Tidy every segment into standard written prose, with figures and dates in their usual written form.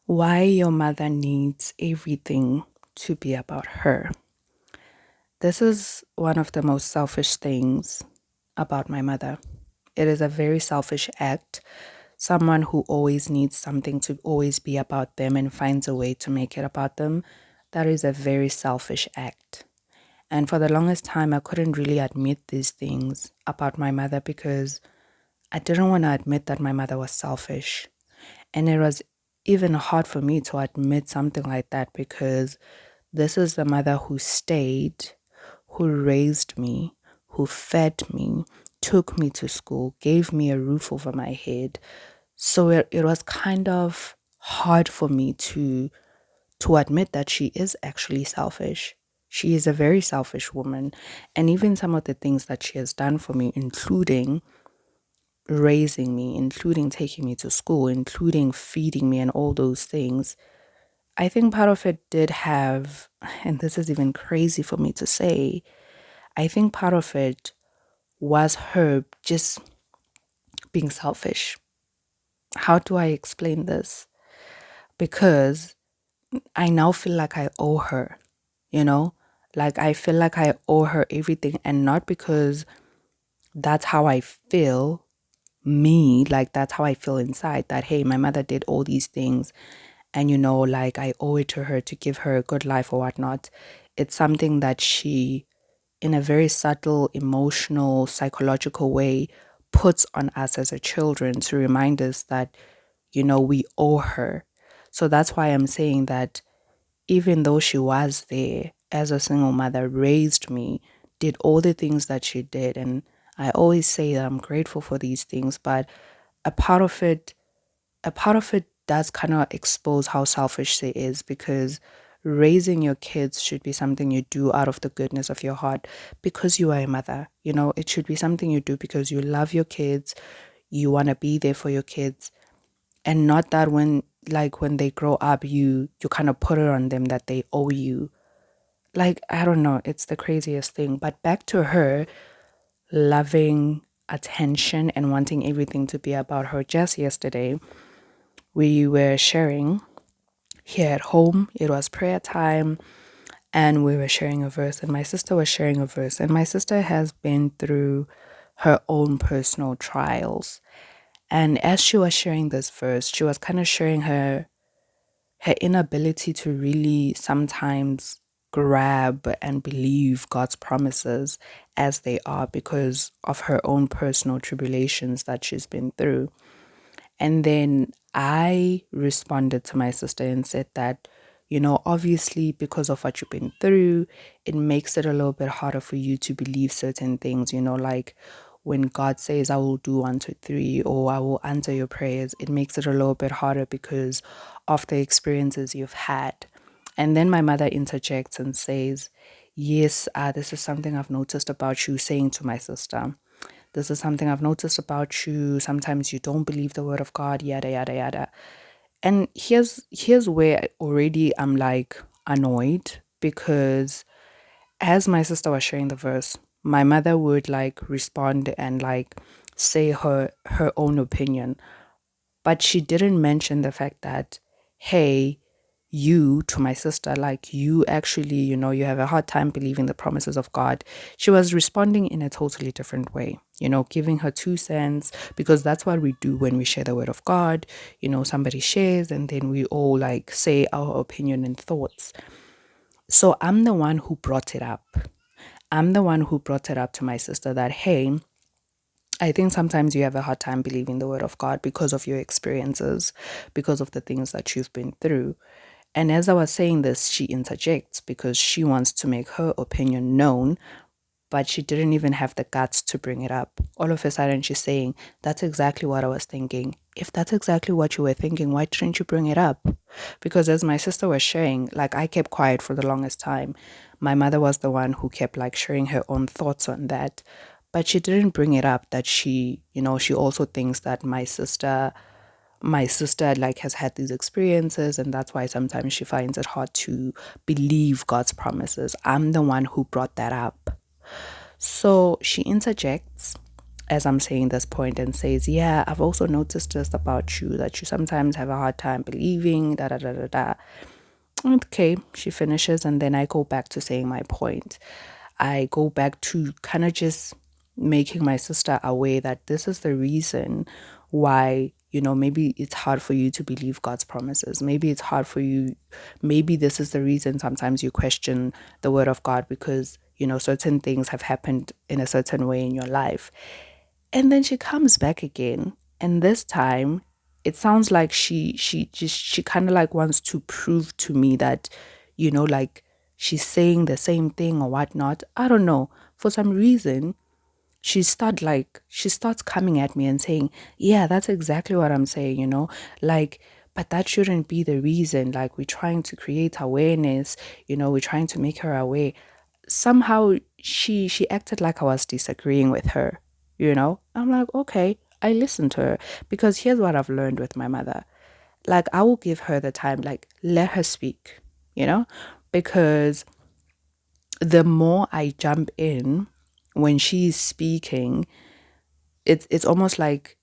Why your mother needs everything to be about her. This is one of the most selfish things about my mother. It is a very selfish act. Someone who always needs something to always be about them and finds a way to make it about them. That is a very selfish act. And for the longest time, I couldn't really admit these things about my mother because I didn't want to admit that my mother was selfish. And it was even hard for me to admit something like that because this is the mother who stayed, who raised me, who fed me, took me to school, gave me a roof over my head. So it was kind of hard for me to admit that she is actually selfish. She is a very selfish woman. And even some of the things that she has done for me, including raising me, including taking me to school, including feeding me and all those things, I think part of it did have, and this is even crazy for me to say, I think part of it was her just being selfish. How do I explain this? Because I now feel like I owe her, you know? Like I feel like I owe her everything, and not because that's how I feel, like that's how I feel inside, that hey, my mother did all these things and like I owe it to her to give her a good life or whatnot. It's something that she, in a very subtle, emotional, psychological way, puts on us as a children to remind us that, we owe her. So that's why I'm saying that even though she was there as a single mother, raised me, did all the things that she did, and I always say that I'm grateful for these things, but a part of it a part of it does kind of expose how selfish she is, because raising your kids should be something you do out of the goodness of your heart because you are a mother. It should be something you do because you love your kids, you want to be there for your kids, and not that when they grow up you kind of put it on them that they owe you. Like, I don't know, it's the craziest thing. But back to her loving attention and wanting everything to be about her. Just yesterday we were sharing here at home. It was prayer time and we were sharing a verse, and my sister was sharing a verse, and my sister has been through her own personal trials. And as she was sharing this verse, she was kind of sharing her inability to really sometimes grab and believe God's promises as they are because of her own personal tribulations that she's been through. And then I responded to my sister and said that, obviously, because of what you've been through, it makes it a little bit harder for you to believe certain things, like when God says, I will do 1, 2, 3, or I will answer your prayers, it makes it a little bit harder because of the experiences you've had. And then my mother interjects and says, yes, this is something I've noticed about you, saying to my sister. This is something I've noticed about you. Sometimes you don't believe the word of God, yada, yada, yada. And here's where already I'm like annoyed, because as my sister was sharing the verse, my mother would like respond and like say her own opinion. But she didn't mention the fact that, hey, you, to my sister, like you actually, you have a hard time believing the promises of God. She was responding in a totally different way, giving her 2 cents, because that's what we do when we share the word of God. Somebody shares and then we all like say our opinion and thoughts. So I'm the one who brought it up. I'm the one who brought it up to my sister that, hey, I think sometimes you have a hard time believing the word of God because of your experiences, because of the things that you've been through. And as I was saying this, she interjects because she wants to make her opinion known, but she didn't even have the guts to bring it up. All of a sudden, she's saying, that's exactly what I was thinking. If that's exactly what you were thinking, why didn't you bring it up? Because as my sister was sharing, like I kept quiet for the longest time. My mother was the one who kept like sharing her own thoughts on that. But she didn't bring it up that she also thinks that my sister like has had these experiences, and that's why sometimes she finds it hard to believe God's promises. I'm the one who brought that up. So she interjects as I'm saying this point and says, yeah, I've also noticed this about you, that you sometimes have a hard time believing, da da da da da. Okay, she finishes, and then I go back to saying my point. I go back to kind of just making my sister aware that this is the reason why, maybe it's hard for you to believe God's promises. Maybe it's hard for you. Maybe this is the reason sometimes you question the word of God because, certain things have happened in a certain way in your life. And then she comes back again. And this time it sounds like she kind of like wants to prove to me that, like she's saying the same thing or whatnot. I don't know. For some reason, she starts coming at me and saying, yeah, that's exactly what I'm saying, like, but that shouldn't be the reason. Like, we're trying to create awareness, we're trying to make her aware. Somehow she acted like I was disagreeing with her. I'm like, okay, I listened to her, because here's what I've learned with my mother. Like, I will give her the time, like, let her speak, because the more I jump in when she's speaking, it's almost like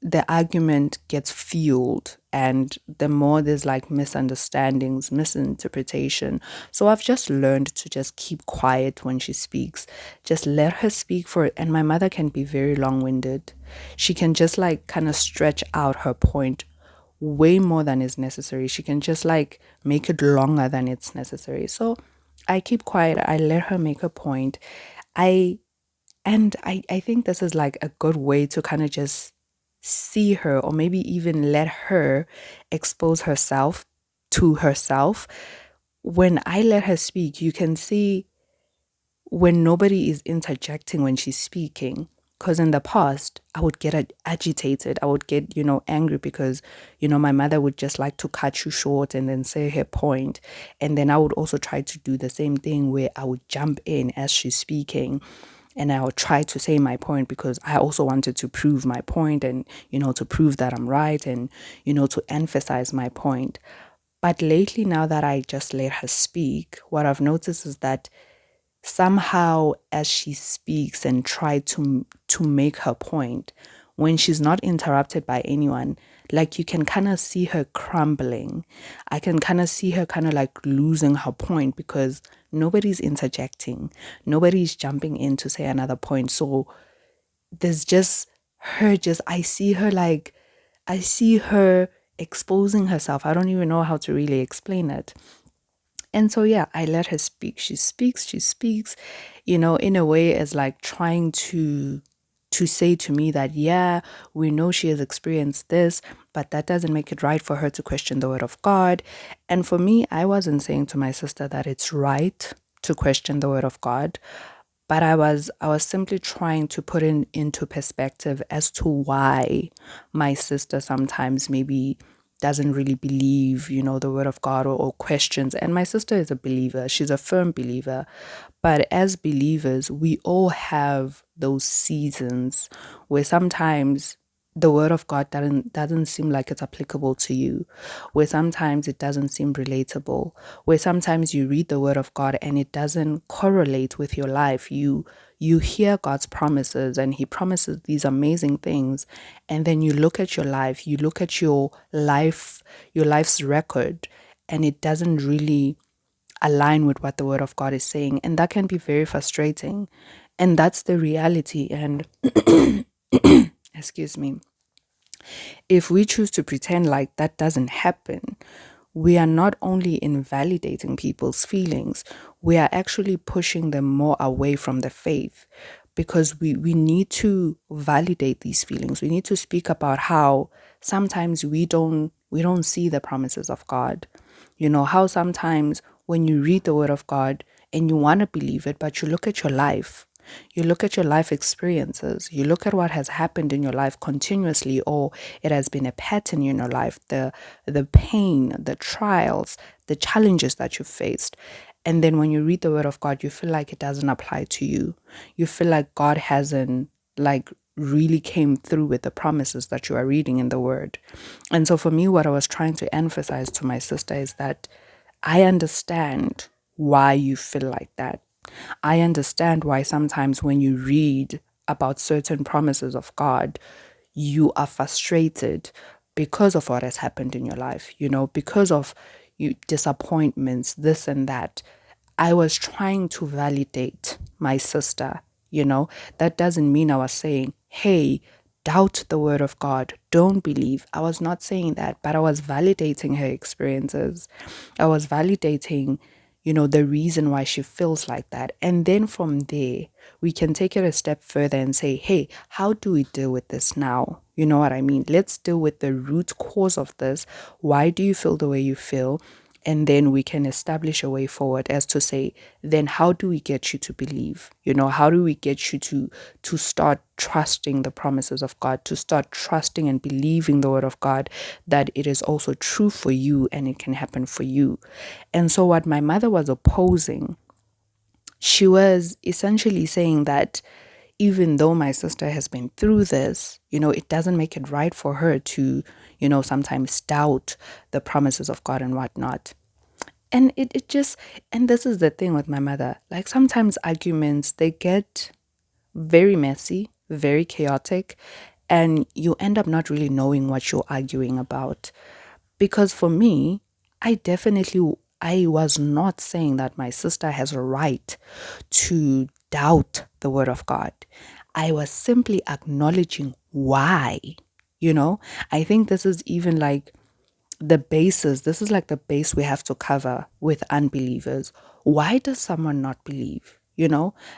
the argument gets fueled, and the more there's like misunderstandings, misinterpretation. So I've just learned to just keep quiet when she speaks. Just let her speak for it. And my mother can be very long-winded. She can just like kind of stretch out her point way more than is necessary. She can just like make it longer than it's necessary. So I keep quiet. I let her make her point. I think this is like a good way to kind of just see her, or maybe even let her expose herself to herself. When I let her speak, you can see when nobody is interjecting when she's speaking. Because in the past, I would get agitated. I would get, angry because, my mother would just like to cut you short and then say her point. And then I would also try to do the same thing where I would jump in as she's speaking. And I would try to say my point because I also wanted to prove my point and, to prove that I'm right and, to emphasize my point. But lately, now that I just let her speak, what I've noticed is that somehow as she speaks and try to make her point, when she's not interrupted by anyone, like you can kind of see her crumbling. I can kind of see her kind of like losing her point because nobody's interjecting. Nobody's jumping in to say another point. So there's just her, I see her exposing herself. I don't even know how to really explain it. And so, yeah, I let her speak. She speaks, in a way as like trying to say to me that, yeah, we know she has experienced this, but that doesn't make it right for her to question the word of God. And for me, I wasn't saying to my sister that it's right to question the word of God, but I was simply trying to put it into perspective as to why my sister sometimes maybe doesn't really believe, the word of God, or questions. And my sister is a believer. She's a firm believer. But as believers, we all have those seasons where sometimes the word of God doesn't seem like it's applicable to you, where sometimes it doesn't seem relatable, where sometimes you read the word of God and it doesn't correlate with your life. You hear God's promises and he promises these amazing things, and then you look at your life, you look at your life's record, and it doesn't really align with what the word of God is saying, and that can be very frustrating. And that's the reality. And excuse me, if we choose to pretend like that doesn't happen, we are not only invalidating people's feelings, we are actually pushing them more away from the faith, because we need to validate these feelings. We need to speak about how sometimes we don't see the promises of God. How sometimes when you read the word of God and you want to believe it, but you look at your life, you look at your life experiences, you look at what has happened in your life continuously, or it has been a pattern in your life, the pain, the trials, the challenges that you faced. And then when you read the word of God, you feel like it doesn't apply to you. You feel like God hasn't like really came through with the promises that you are reading in the word. And so for me, what I was trying to emphasize to my sister is that I understand why you feel like that. I understand why sometimes when you read about certain promises of God, you are frustrated because of what has happened in your life, because of you disappointments, this and that. I was trying to validate my sister, That doesn't mean I was saying, hey, doubt the word of God, don't believe. I was not saying that, but I was validating her experiences. I was validating, the reason why she feels like that. And then from there, we can take it a step further and say, hey, how do we deal with this now? You know what I mean? Let's deal with the root cause of this. Why do you feel the way you feel? And then we can establish a way forward as to say, then how do we get you to believe? How do we get you to start trusting the promises of God, to start trusting and believing the word of God, that it is also true for you and it can happen for you. And so what my mother was opposing, she was essentially saying that even though my sister has been through this, it doesn't make it right for her to, sometimes doubt the promises of God and whatnot. And it just, and this is the thing with my mother, like sometimes arguments, they get very messy, very chaotic, and you end up not really knowing what you're arguing about. Because for me, I was not saying that my sister has a right to doubt the word of God. I was simply acknowledging why, I think this is even like this is like the base we have to cover with unbelievers. Why does someone not believe?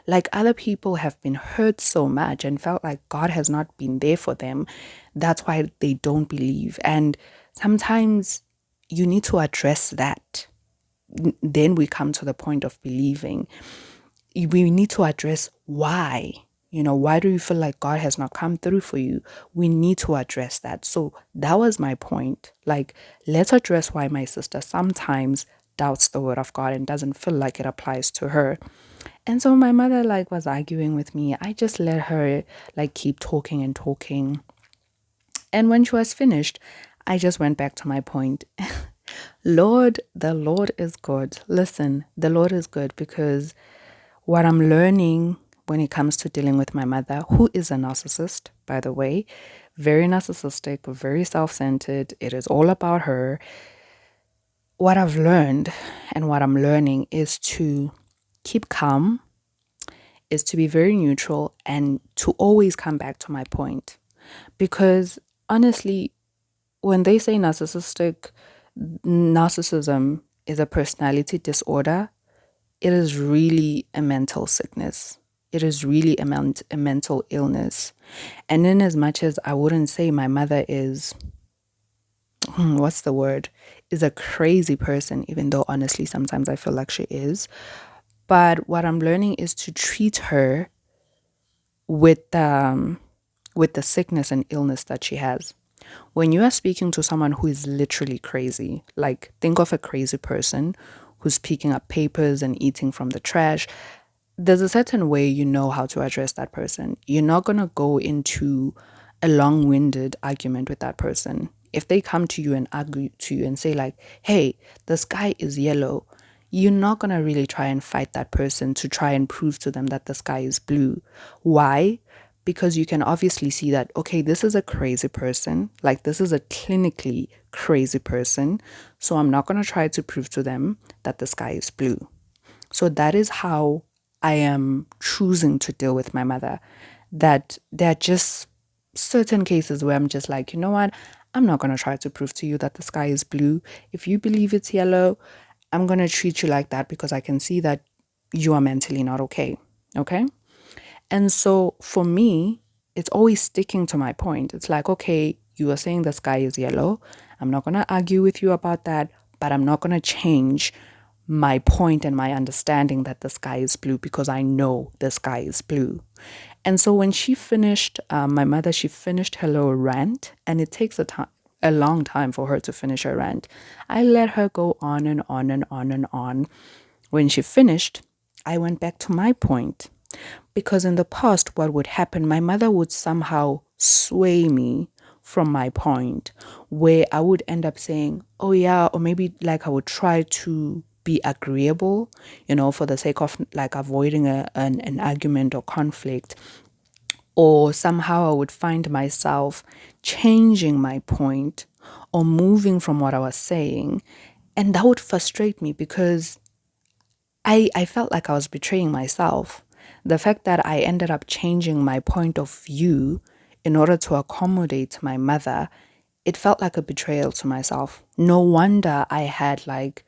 Like other people have been hurt so much and felt like God has not been there for them. That's why they don't believe. And sometimes you need to address that. Then we come to the point of believing. We need to address why. Why do you feel like God has not come through for you? We need to address that. So that was my point. Like, let's address why my sister sometimes doubts the word of God and doesn't feel like it applies to her. And so my mother was arguing with me. I just let her keep talking and talking. And when she was finished, I just went back to my point. The Lord is good. Listen, the Lord is good because what I'm learning when it comes to dealing with my mother, who is a narcissist, by the way, very narcissistic, very self-centered. It is all about her. What I've learned and what I'm learning is to keep calm, is to be very neutral and to always come back to my point. Because honestly, when they say narcissism is a personality disorder, it is really a mental sickness. It is really a mental illness. And in as much as I wouldn't say my mother is, what's the word, is a crazy person, even though honestly sometimes I feel like she is. But what I'm learning is to treat her with the sickness and illness that she has. When you are speaking to someone who is literally crazy, like think of a crazy person who's picking up papers and eating from the trash, there's a certain way you know how to address that person. You're not going to go into a long-winded argument with that person. If they come to you and argue to you and say like, hey, the sky is yellow, you're not going to really try and fight that person to try and prove to them that the sky is blue. Why? Because you can obviously see that, okay, this is a crazy person. Like this is a clinically crazy person. So I'm not going to try to prove to them that the sky is blue. So that is how I am choosing to deal with my mother. That there are just certain cases where I'm just like, you know what? I'm not going to try to prove to you that the sky is blue. If you believe it's yellow, I'm going to treat you like that because I can see that you are mentally not okay. Okay? And so for me, it's always sticking to my point. It's like, okay, you are saying the sky is yellow. I'm not going to argue with you about that, but I'm not going to change my point and my understanding that the sky is blue because I know the sky is blue. And so when she finished, my mother, she finished her little rant, and it takes a long time for her to finish her rant. I let her go on and on and on and on. When she finished, I went back to my point. Because in the past, what would happen, my mother would somehow sway me from my point, where I would end up saying, oh yeah, or maybe like I would try to be agreeable, for the sake of like avoiding an argument or conflict. or somehow I would find myself changing my point or moving from what I was saying. And that would frustrate me because I felt like I was betraying myself. The fact that I ended up changing my point of view in order to accommodate my mother, it felt like a betrayal to myself. No wonder I had like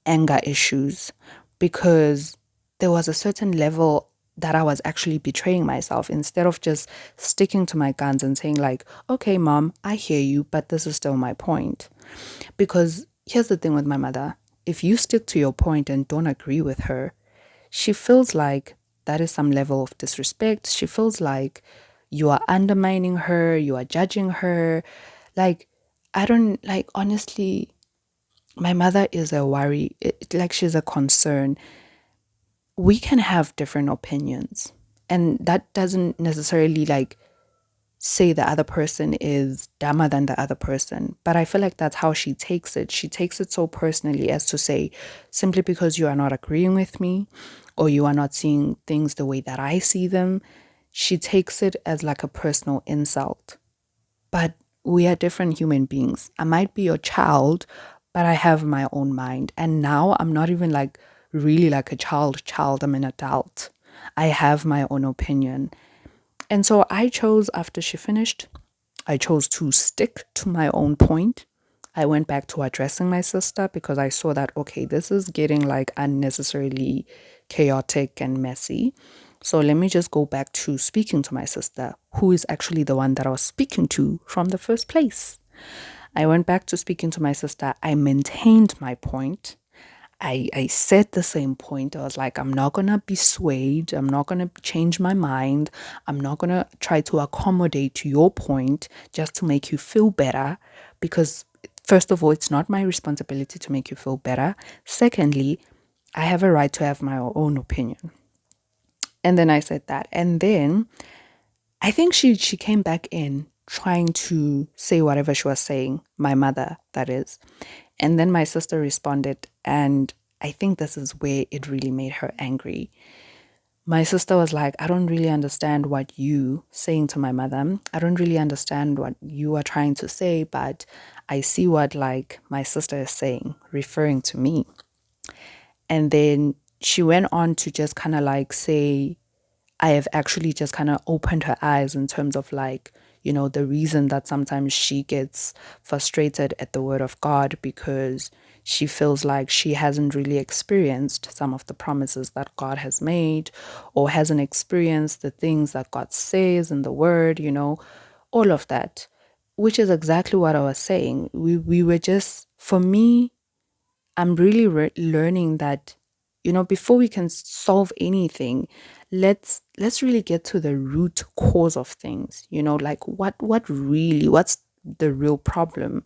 anger issues because there was a certain level that I was actually betraying myself instead of just sticking to my guns and saying, like, okay, mom, I hear you, but this is still my point. Because here's the thing with my mother, if you stick to your point and don't agree with her, she feels like that is some level of disrespect. She feels like you are undermining her, you are judging her. Like, I don't, like, honestly, my mother is a worry, like she's a concern. We can have different opinions, and that doesn't necessarily like say the other person is dumber than the other person. But I feel like that's how she takes it. She takes it so personally as to say, simply because you are not agreeing with me or you are not seeing things the way that I see them, she takes it as like a personal insult. But we are different human beings. I might be your child, but I have my own mind. And now I'm not even like really like a child, I'm an adult. I have my own opinion. And so I chose, after she finished, I chose to stick to my own point. I went back to addressing my sister because I saw that, okay, this is getting like unnecessarily chaotic and messy. So let me just go back to speaking to my sister, who is actually the one that I was speaking to from the first place. I went back to speaking to my sister. I maintained my point. I said the same point. I was like, I'm not going to be swayed. I'm not going to change my mind. I'm not going to try to accommodate your point just to make you feel better. Because, first of all, it's not my responsibility to make you feel better. Secondly, I have a right to have my own opinion. And then I said that. And then I think she came back in trying to say whatever she was saying, my mother, that is. And then my sister responded, and I think this is where it really made her angry. My sister was like, I don't really understand what you saying to my mother. I don't really understand what you are trying to say, but I see what like my sister is saying, referring to me. And then she went on to just kind of like say, I have actually just kind of opened her eyes in terms of like, you know, the reason that sometimes she gets frustrated at the word of God because she feels like she hasn't really experienced some of the promises that God has made or hasn't experienced the things that God says in the word, you know, all of that, which is exactly what I was saying. We were just, for me, I'm really learning that, you know, before we can solve anything, let's really get to the root cause of things. You know, like what's the real problem?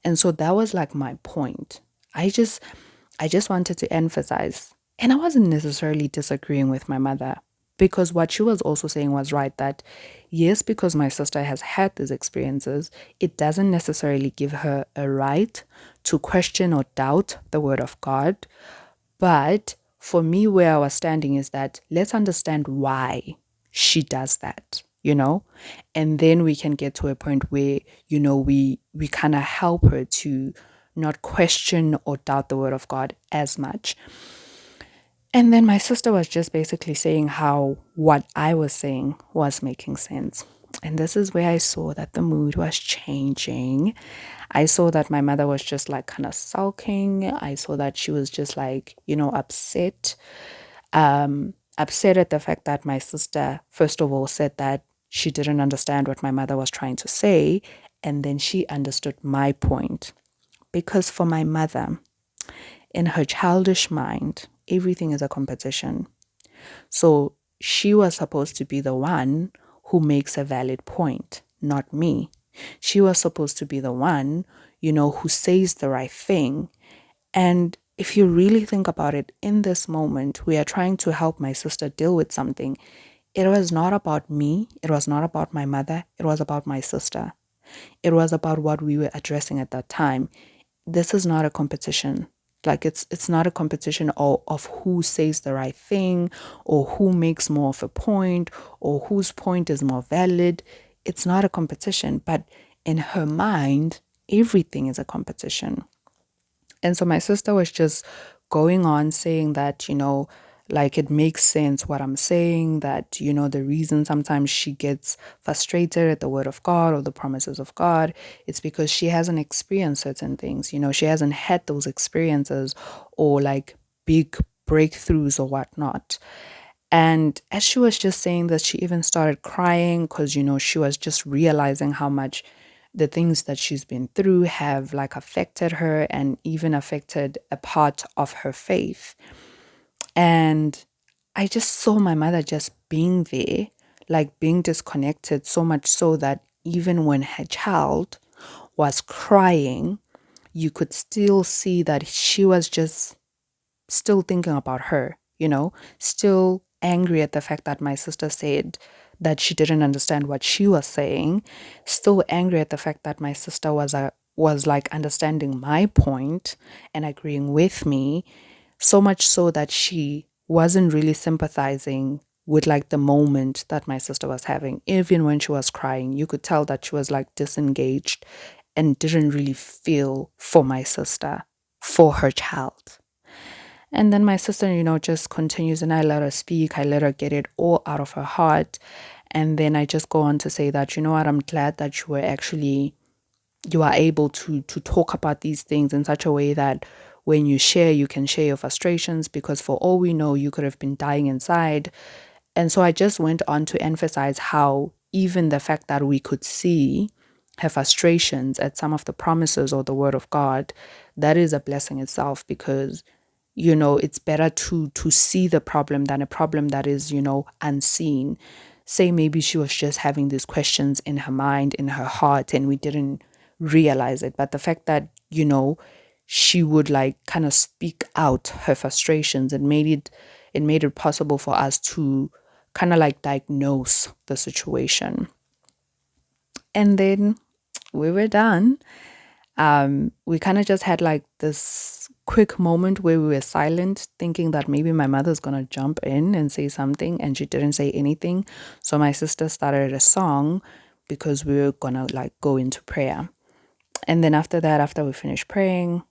And so that was like my point. I just wanted to emphasize, and I wasn't necessarily disagreeing with my mother because what she was also saying was right, that yes, because my sister has had these experiences, it doesn't necessarily give her a right to question or doubt the word of God. But for me, where I was standing is that let's understand why she does that, you know, and then we can get to a point where, you know, we kind of help her to not question or doubt the word of God as much. And then my sister was just basically saying how what I was saying was making sense. And this is where I saw that the mood was changing. I saw that my mother was just like kind of sulking. I saw that she was just like, you know, upset. Upset at the fact that my sister, first of all, said that she didn't understand what my mother was trying to say. And then she understood my point. Because for my mother, in her childish mind, everything is a competition. So she was supposed to be the one who makes a valid point, not me. She was supposed to be the one, you know, who says the right thing. And if you really think about it, in this moment, we are trying to help my sister deal with something. It was not about me. It was not about my mother. It was about my sister. It was about what we were addressing at that time. This is not a competition. Like it's not a competition of who says the right thing or who makes more of a point or whose point is more valid. It's not a competition, but in her mind, everything is a competition. And so my sister was just going on saying that, like it makes sense what I'm saying, that, the reason sometimes she gets frustrated at the word of God or the promises of God, it's because she hasn't experienced certain things. She hasn't had those experiences or like big breakthroughs or whatnot. And as she was just saying this, she even started crying because, she was just realizing how much the things that she's been through have like affected her and even affected a part of her faith. And I just saw my mother just being there, like being disconnected, so much so that even when her child was crying, you could still see that she was just still thinking about her, still angry at the fact that my sister said that she didn't understand what she was saying, still angry at the fact that my sister was like understanding my point and agreeing with me, so much so that she wasn't really sympathizing with like the moment that my sister was having. Even when she was crying, you could tell that she was like disengaged and didn't really feel for my sister, for her child. And then my sister, just continues, and I let her speak. I let her get it all out of her heart. And then I just go on to say that, what, I'm glad that you are able to talk about these things in such a way that when you share, you can share your frustrations, because for all we know, you could have been dying inside. And so I just went on to emphasize how even the fact that we could see her frustrations at some of the promises or the word of God, that is a blessing itself, because it's better to see the problem than a problem that is, unseen. Say maybe she was just having these questions in her mind, in her heart, and we didn't realize it. But the fact that, she would like kind of speak out her frustrations, it made it possible for us to kind of like diagnose the situation. And then we were done. We kind of just had like this quick moment where we were silent, thinking that maybe my mother's gonna jump in and say something, and she didn't say anything. So my sister started a song because we were gonna like go into prayer. And then after that, after we finished praying,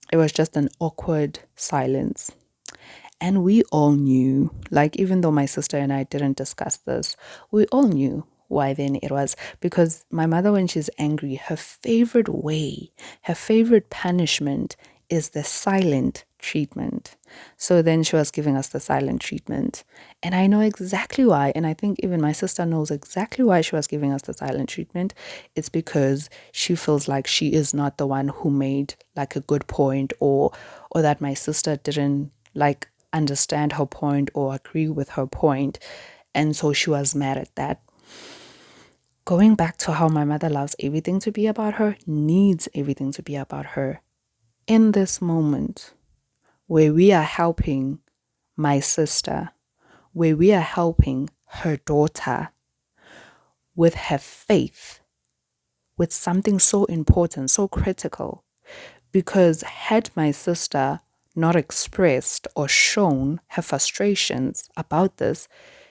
it was just an awkward silence. And we all knew, like, even though my sister and I didn't discuss this, we all knew why then it was. Because my mother, when she's angry, her favorite way, her favorite punishment is the silent treatment. So then she was giving us the silent treatment. And I know exactly why. And I think even my sister knows exactly why she was giving us the silent treatment. It's because she feels like she is not the one who made like a good point, or that my sister didn't like understand her point or agree with her point. And so she was mad at that. Going back to how my mother loves everything to be about her, needs everything to be about her. In this moment where we are helping my sister, where we are helping her daughter with her faith, with something so important, so critical, because had my sister not expressed or shown her frustrations about this,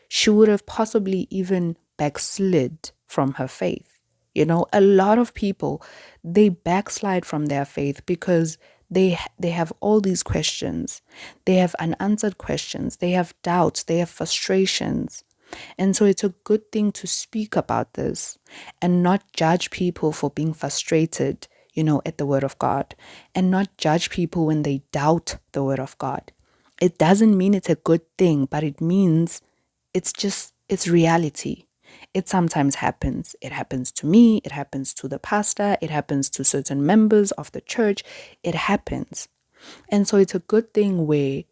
she would have possibly even backslid from her faith. A lot of people, they backslide from their faith because they have all these questions. They have unanswered questions. They have doubts. They have frustrations. And so it's a good thing to speak about this and not judge people for being frustrated, at the word of God, and not judge people when they doubt the word of God. It doesn't mean it's a good thing, but it means it's reality. It sometimes happens. It happens to me. It happens to the pastor. It happens to certain members of the church. It happens. And so it's a good thing where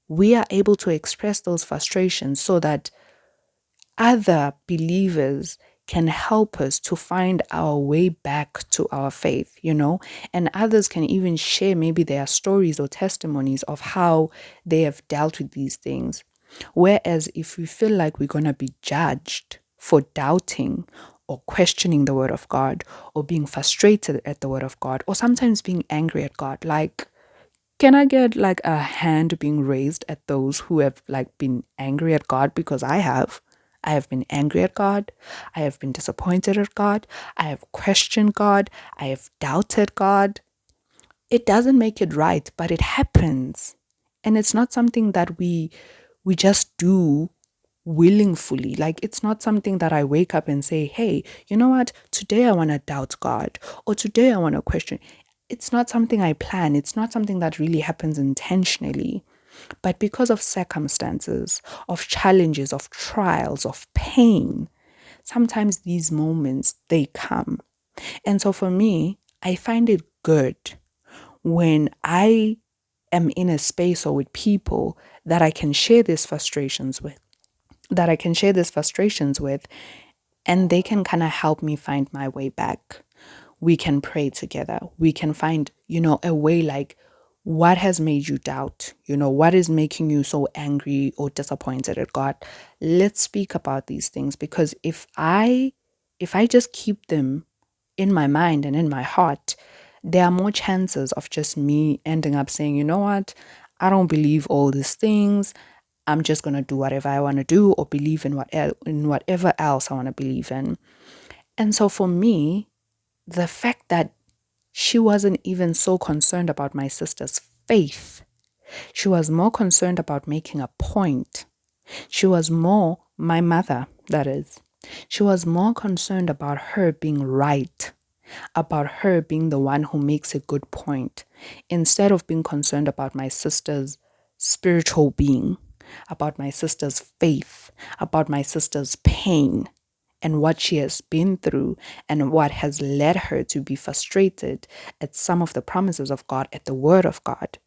we are able to express those frustrations so that other believers can help us to find our way back to our faith, and others can even share maybe their stories or testimonies of how they have dealt with these things. Whereas if we feel like we're going to be judged for doubting or questioning the word of God or being frustrated at the word of God or sometimes being angry at God, like, Can I get like a hand being raised at those who have like been angry at God? Because I have. I have been angry at God. I have been disappointed at God. I have questioned God. I have doubted God. It doesn't make it right, but it happens. And it's not something that we just do willingly. Like, it's not something that I wake up and say, hey, you know what? Today I want to doubt God, or today I want to question. It's not something I plan. It's not something that really happens intentionally. But because of circumstances, of challenges, of trials, of pain, sometimes these moments, they come. And so for me, I find it good when I am in a space or with people that I can share these frustrations with, and they can kind of help me find my way back. We can pray together. We can find, a way, like, what has made you doubt? What is making you so angry or disappointed at God? Let's speak about these things, because if I just keep them in my mind and in my heart, there are more chances of just me ending up saying, you know what? I don't believe all these things. I'm just going to do whatever I want to do, or believe in whatever else I want to believe in. And so for me, the fact that she wasn't even so concerned about my sister's faith, she was more concerned about making a point. She was more, my mother, that is, she was more concerned about her being right, about her being the one who makes a good point, instead of being concerned about my sister's spiritual being, about my sister's faith, about my sister's pain, and what she has been through, and what has led her to be frustrated at some of the promises of God, at the word of God.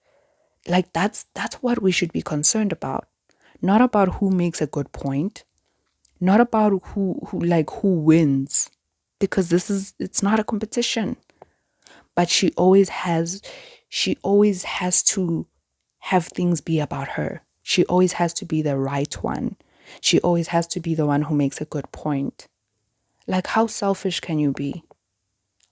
Like, that's what we should be concerned about. Not about who makes a good point, not about who wins, because it's not a competition. But she always has to have things be about her. She always has to be the right one. She always has to be the one who makes a good point. Like, how selfish can you be?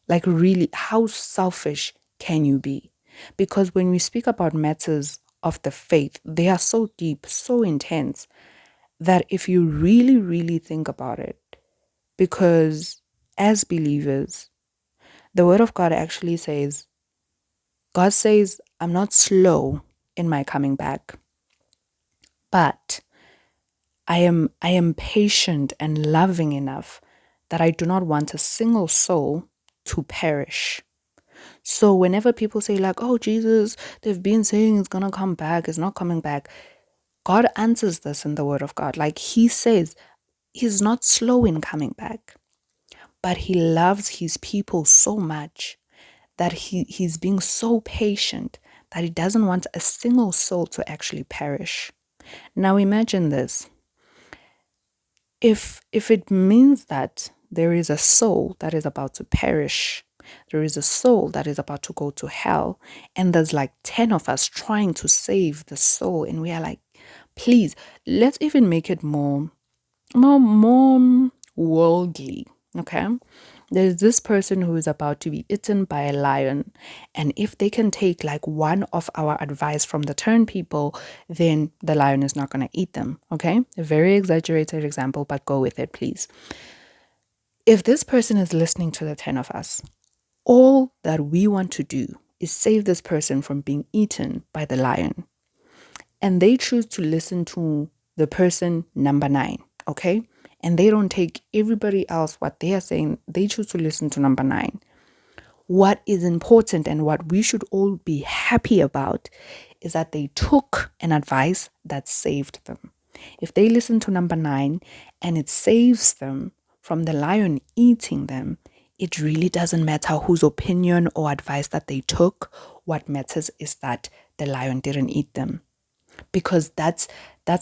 Like, really, how selfish can you be? Because when we speak about matters of the faith, they are so deep, so intense, that if you really, really think about it, because as believers, the word of God actually says, God says, I'm not slow in my coming back, but I am patient and loving enough that I do not want a single soul to perish. So whenever people say, like, oh, Jesus, they've been saying it's going to come back, it's not coming back, God answers this in the word of God. Like, he says he's not slow in coming back, but he loves his people so much that he's being so patient that he doesn't want a single soul to actually perish. Now imagine this. If it means that there is a soul that is about to perish, there is a soul that is about to go to hell, and there's like 10 of us trying to save the soul, and we are like, please, let's even make it more worldly. Okay, there's this person who is about to be eaten by a lion, and if they can take like one of our advice from the turn people, then the lion is not going to eat them. Okay, a very exaggerated example, but go with it, please. If this person is listening to the 10 of us, all that we want to do is save this person from being eaten by the lion, and they choose to listen to the person number 9, okay? And they don't take everybody else what they are saying, they choose to listen to number 9. What is important and what we should all be happy about is that they took an advice that saved them. If they listen to number 9 and it saves them from the lion eating them, it really doesn't matter whose opinion or advice that they took. What matters is that the lion didn't eat them. Because that's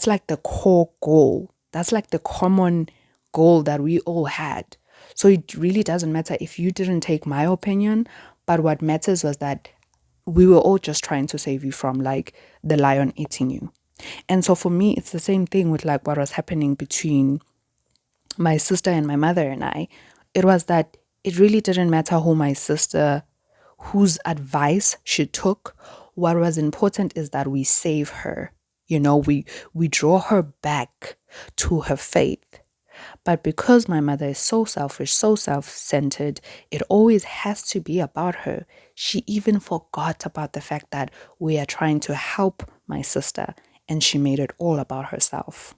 like the core goal. That's like the common goal that we all had. So it really doesn't matter if you didn't take my opinion, but what matters was that we were all just trying to save you from like the lion eating you. And so for me, it's the same thing with like what was happening between my sister and my mother and I. It was that it really didn't matter whose advice she took, what was important is that we save her. We draw her back to her faith. But because my mother is so selfish, so self-centered, it always has to be about her. She even forgot about the fact that we are trying to help my sister, and she made it all about herself.